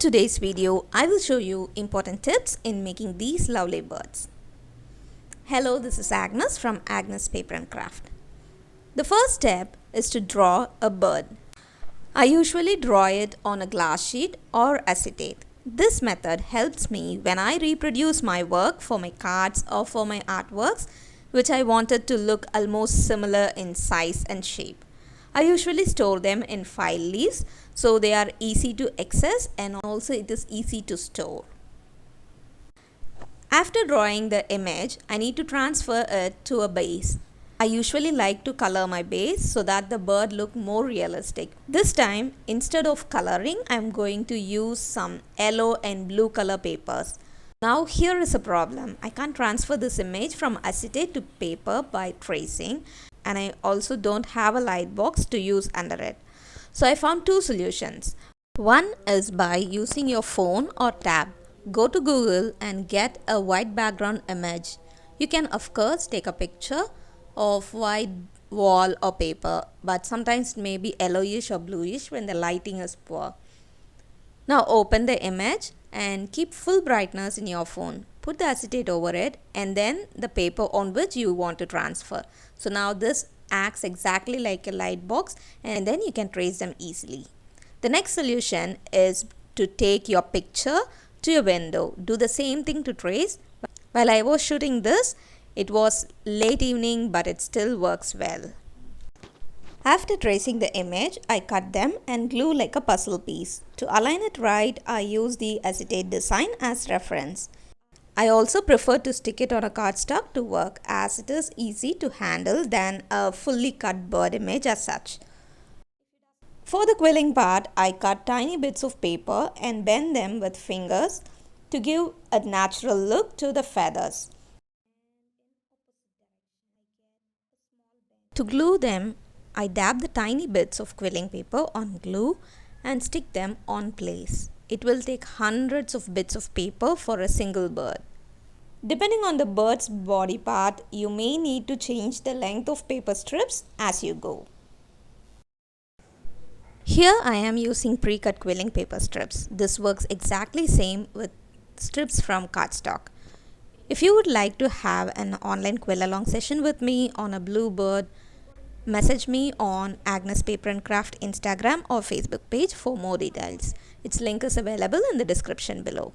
today's video, I will show you important tips in making these lovely birds. Hello, this is Agnes from agnespaperandcrafts. The first step is to draw a bird. I usually draw it on a glass sheet or acetate. This method helps me when I reproduce my work for my cards or for my artworks, which I wanted to look almost similar in size and shape. I usually store them in file leaves so they are easy to access and also it is easy to store. After drawing the image, I need to transfer it to a base. I usually like to color my base so that the bird look more realistic. This time, instead of coloring, I am going to use some yellow and blue color papers. Now here is a problem. I can't transfer this image from acetate to paper by tracing, and I also don't have a light box to use under it. So I found two solutions. One is by using your phone or tab. Go to Google and get a white background image. You can of course take a picture of white wall or paper, but sometimes it may be yellowish or bluish when the lighting is poor. Now open the image and keep full brightness in your phone. Put the acetate over it and then the paper on which you want to transfer. So now this acts exactly like a light box and then you can trace them easily. The next solution is to take your picture to a window. Do the same thing to trace. While I was shooting this, it was late evening but it still works well. After tracing the image, I cut them and glue like a puzzle piece. To align it right, I use the acetate design as reference. I also prefer to stick it on a cardstock to work as it is easy to handle than a fully cut bird image as such. For the quilling part, I cut tiny bits of paper and bend them with fingers to give a natural look to the feathers. To glue them, I dab the tiny bits of quilling paper on glue and stick them on place. It will take hundreds of bits of paper for a single bird. Depending on the bird's body part, you may need to change the length of paper strips as you go. Here I am using pre-cut quilling paper strips. This works exactly same with strips from cardstock. If you would like to have an online quill along session with me on a blue bird, message me on Agnes Paper and Craft Instagram or Facebook page for more details. Its link is available in the description below.